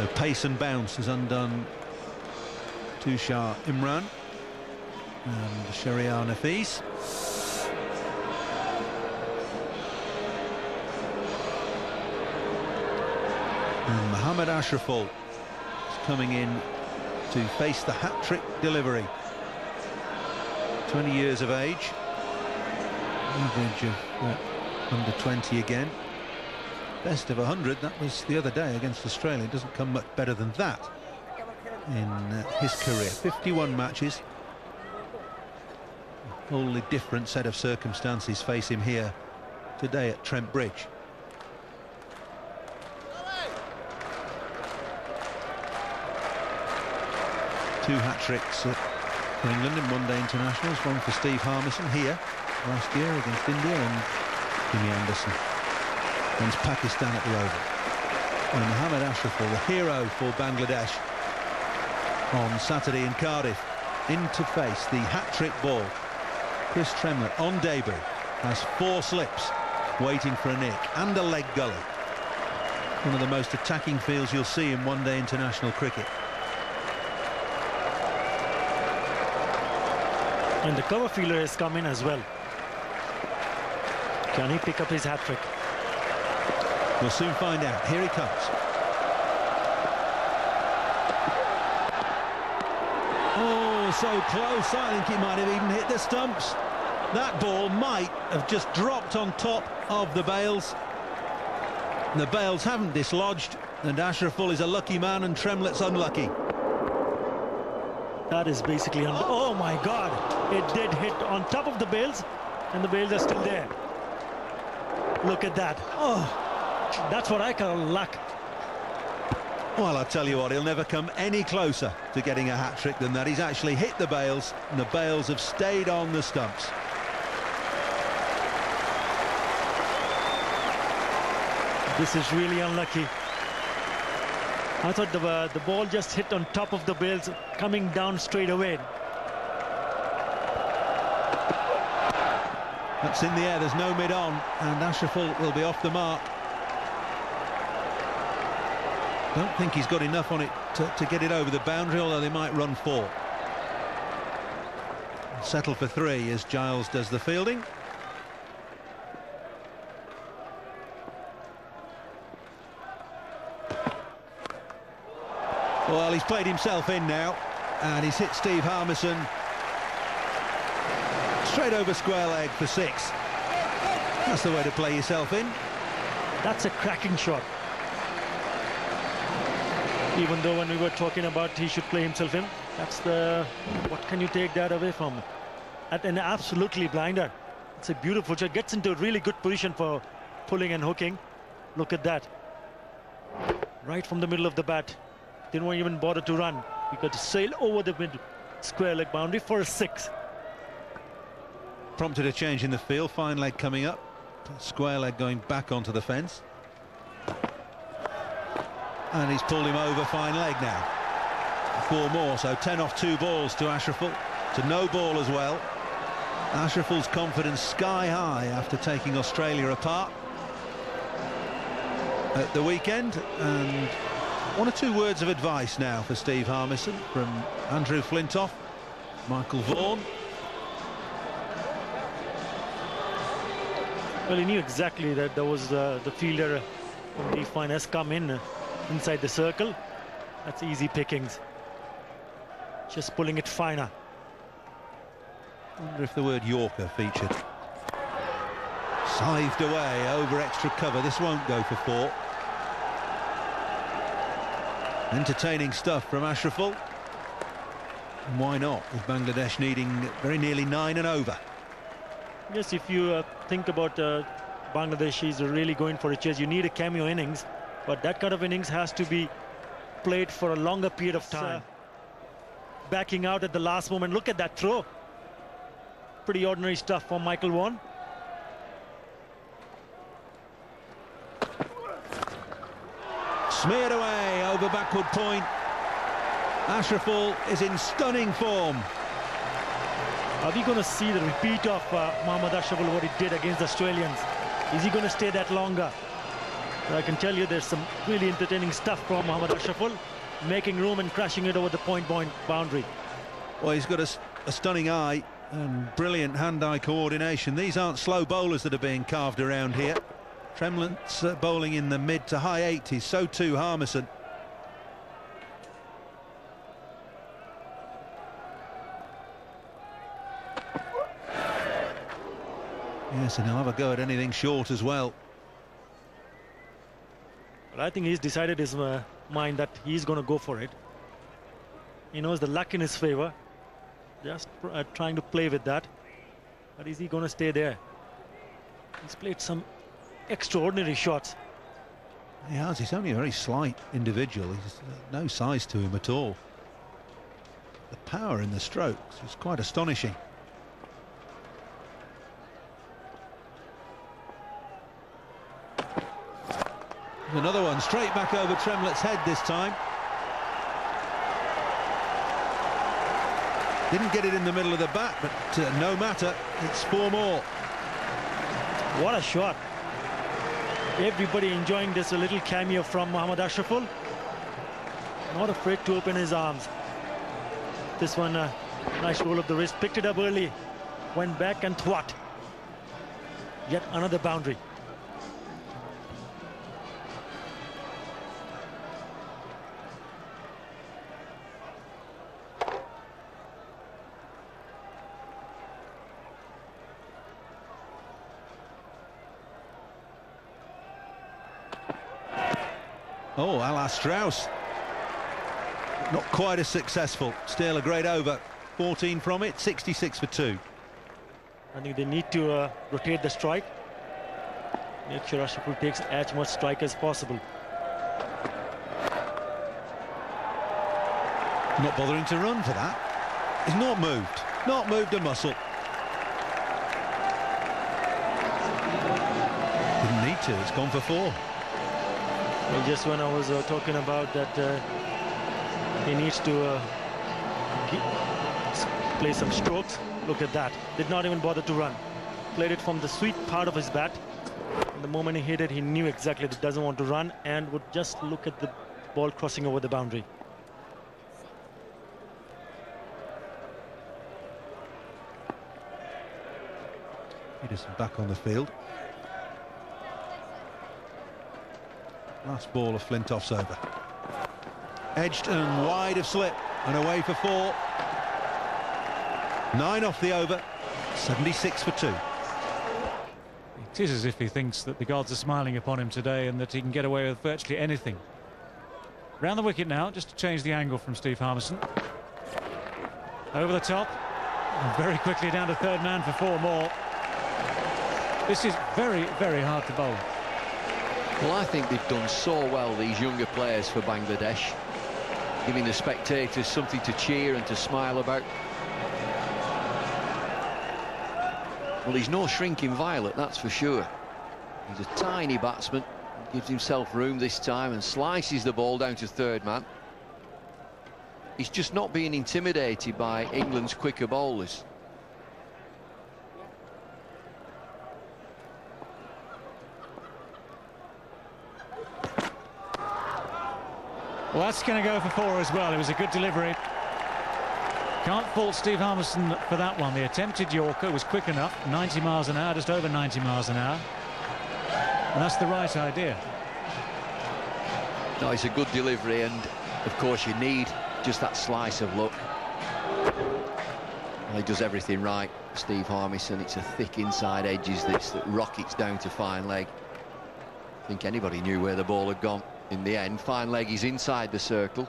So pace and bounce has undone Tushar Imran and Shahriar Nafees. And Mohammad Ashraful is coming in to face the hat-trick delivery. 20 years of age, average of under 20 again. Best of 100, that was the other day against Australia. It doesn't come much better than that in his career. 51 matches. A wholly different set of circumstances face him here today at Trent Bridge. Two hat-tricks for England in one-day internationals, one for Steve Harmison here last year against India, and Jimmy Anderson against Pakistan at the Oval. And Mohammad Ashraful, the hero for Bangladesh on Saturday in Cardiff, in to face the hat-trick ball. Chris Tremlett on debut has 4 slips waiting for a nick and a leg gully. One of the most attacking fields you'll see in one-day international cricket. And the cover fielder has come in as well. Can he pick up his hat-trick? We'll soon find out. Here he comes. Oh, so close. I think he might have even hit the stumps. That ball might have just dropped on top of the bails. The bails haven't dislodged, and Ashraful is a lucky man and Tremlett's unlucky. That is basically... Oh, my God! It did hit on top of the bails, and the bails are still there. Look at that. Oh, that's what I call luck. Well, I'll tell you what, he'll never come any closer to getting a hat-trick than that. He's actually hit the bails, and the bails have stayed on the stumps. This is really unlucky. I thought the ball just hit on top of the bails, coming down straight away. That's in the air, there's no mid-on, and Ashraful will be off the mark. Don't think he's got enough on it to get it over the boundary, although they might run 4. Settle for 3 as Giles does the fielding. Well, he's played himself in now, and he's hit Steve Harmison straight over square leg for 6. That's the way to play yourself in. That's a cracking shot. Even though when we were talking about he should play himself in, that's the... What can you take that away from? At an absolutely blinder. It's a beautiful shot. Gets into a really good position for pulling and hooking. Look at that. Right from the middle of the bat. Didn't even bother to run. He got to sail over the mid square leg boundary for a 6. Prompted a change in the field. Fine leg coming up. Square leg going back onto the fence. And he's pulled him over. Fine leg now. 4 more, so 10 off 2 balls to Ashraful. To no ball as well. Ashraful's confidence sky high after taking Australia apart at the weekend. And 1 or 2 words of advice now for Steve Harmison from Andrew Flintoff, Michael Vaughan. Well, he knew exactly that there was the fielder from the fine has come in inside the circle. That's easy pickings. Just pulling it finer. I wonder if the word Yorker featured. Scythed away over extra cover. This won't go for 4. Entertaining stuff from Ashraful. And why not, with Bangladesh needing very nearly 9 and over. Yes, if you think about Bangladeshis are really going for a chase, you need a cameo innings, but that kind of innings has to be played for a longer period of time. Backing out at the last moment. Look at that throw. Pretty ordinary stuff for Michael Vaughan. Smeared away over backward point. Ashraful is in stunning form. Are we going to see the repeat of Mohammad Ashraful, what he did against the Australians? Is he going to stay that longer? I can tell you there's some really entertaining stuff from Mohammad ashraful, making room and crashing it over the point boundary. Well, he's got a stunning eye and brilliant hand-eye coordination. These aren't slow bowlers that are being carved around here. Tremlett's bowling in the mid to high 80s, so too Harmison. Yes, and he'll have a go at anything short as well. But I think he's decided his mind that he's going to go for it. He knows the luck in his favor. Just trying to play with that. But is he going to stay there? He's played some extraordinary shots. He has. He's only a very slight individual. He's no size to him at all. The power in the strokes is quite astonishing. Another one straight back over Tremlett's head this time. Didn't get it in the middle of the bat, but no matter, it's 4 more. What a shot. Everybody enjoying this little cameo from Mohammad ashraful. Not afraid to open his arms. This one, nice roll of the wrist, picked it up early, went back and thwart. Yet another boundary. Oh, a la Strauss. Not quite as successful. Still a great over. 14 from it, 66 for 2. I think they need to rotate the strike. Make sure ashraful takes as much strike as possible. Not bothering to run for that. He's not moved. Not moved a muscle. Didn't need to. It's gone for 4. Well, just when I was talking about that, he needs to play some strokes. Look at that. Did not even bother to run. Played it from the sweet part of his bat. And the moment he hit it, he knew exactly that he doesn't want to run and would just look at the ball crossing over the boundary. Peterson back on the field. Last ball of Flintoff's over. Edged and wide of slip and away for 4. 9 off the over, 76 for 2. It is as if he thinks that the gods are smiling upon him today and that he can get away with virtually anything. Round the wicket now, just to change the angle from Steve Harmison. Over the top, and very quickly down to third man for 4 more. This is very, very hard to bowl. Well, I think they've done so well, these younger players for Bangladesh, giving the spectators something to cheer and to smile about. Well, he's no shrinking violet, that's for sure. He's a tiny batsman, gives himself room this time and slices the ball down to third man. He's just not being intimidated by England's quicker bowlers. Well, that's going to go for 4 as well. It was a good delivery. Can't fault Steve Harmison for that one. The attempted Yorker was quick enough, 90 miles an hour, just over 90 miles an hour. And that's the right idea. No, it's a good delivery, and of course you need just that slice of luck. Well, he does everything right, Steve Harmison. It's a thick inside edges this that rockets down to fine leg. I think anybody knew where the ball had gone. In the end, fine leg is inside the circle.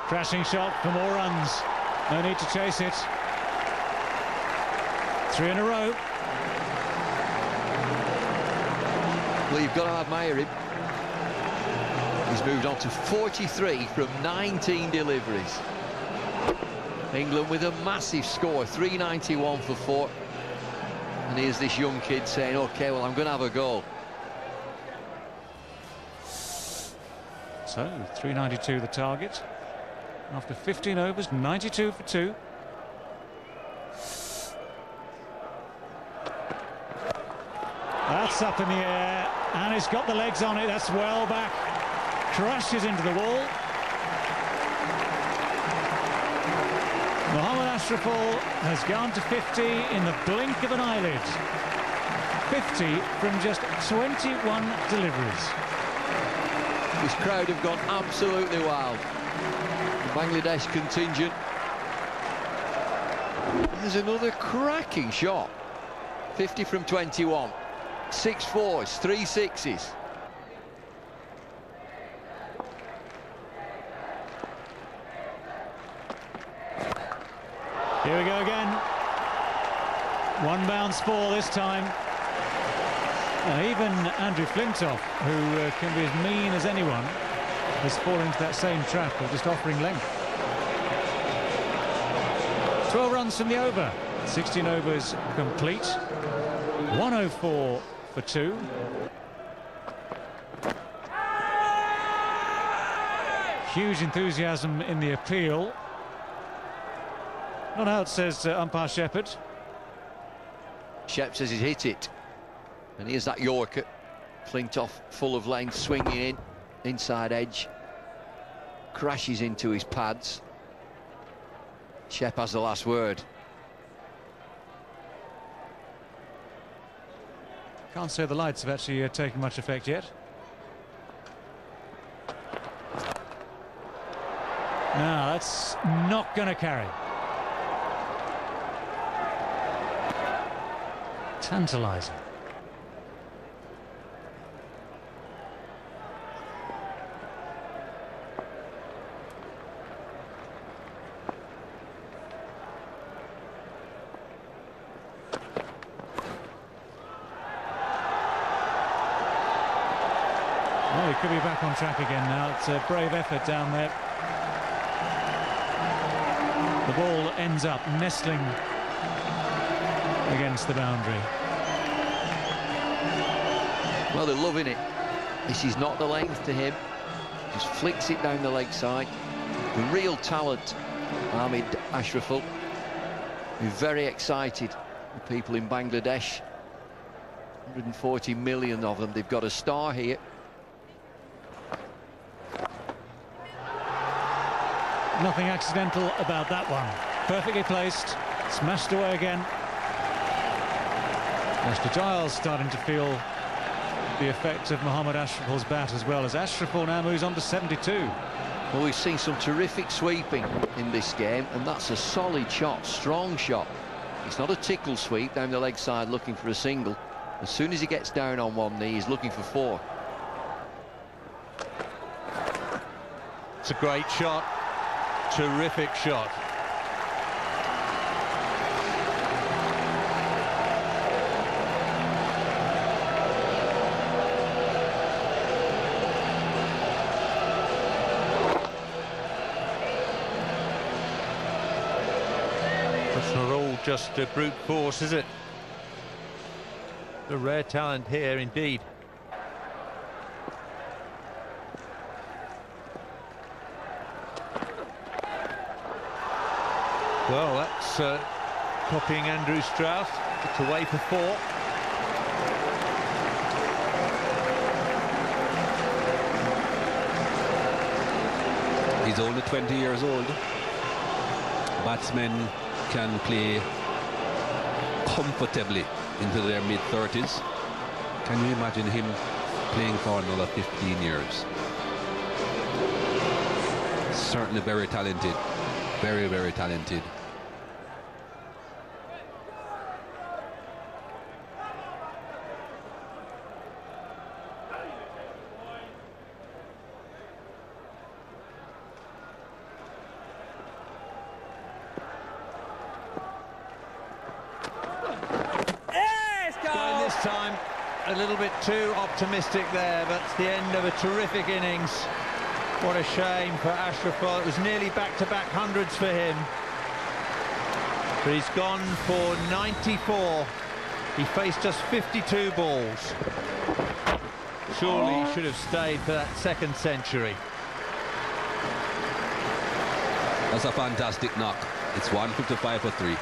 Crashing shot for more runs. No need to chase it. 3 in a row. Well, you've got to admire him. He's moved on to 43 from 19 deliveries. England with a massive score, 391 for 4. And here's this young kid saying, OK, well, I'm going to have a go. So, 392 the target. After 15 overs, 92 for 2. That's up in the air, and it's got the legs on it. That's well back. Crashes into the wall. Mohammad Ashraful has gone to 50 in the blink of an eyelid. 50 from just 21 deliveries. This crowd have gone absolutely wild. The Bangladesh contingent. There's another cracking shot. 50 from 21. 6 fours, 3 sixes. Here we go again. One bounce ball this time. Even Andrew Flintoff, who can be as mean as anyone, has fallen into that same trap of just offering length. 12 runs from the over. 16 overs complete. 104 for 2. Huge enthusiasm in the appeal. Not out, says umpire Shepherd. Shep says he's hit it. And here's that Yorker. Flintoff full of length, swinging in. Inside edge. Crashes into his pads. Shep has the last word. Can't say the lights have actually taken much effect yet. No, that's not going to carry. Tantalising. Well, he could be back on track again now. It's a brave effort down there. The ball ends up nestling against the boundary. Well, they're loving it. This is not the length to him. Just flicks it down the leg side. The real talent, Mohammad Ashraful. We're very excited. The people in Bangladesh, 140 million of them. They've got a star here. Nothing accidental about that one. Perfectly placed. Smashed away again. Mr. Giles starting to feel the effect of Mohammad Ashraful's bat as well, as Ashraful now moves on to 72. Well, we've seen some terrific sweeping in this game, and that's a solid shot, strong shot. It's not a tickle sweep down the leg side looking for a single. As soon as he gets down on one knee, he's looking for 4. It's a great shot. Terrific shot. It's not all just brute force, is it? A rare talent here indeed. Well, that's copying Andrew Strauss. It's away for 4. He's only 20 years old. Batsmen can play comfortably into their mid-30s. Can you imagine him playing for another 15 years? Certainly very talented. Very, very talented. Going this time a little bit too optimistic there, but it's the end of a terrific innings. What a shame for Ashraful. It was nearly back-to-back hundreds for him. But he's gone for 94. He faced just 52 balls. Surely he should have stayed for that second century. That's a fantastic knock. It's 155 for 3.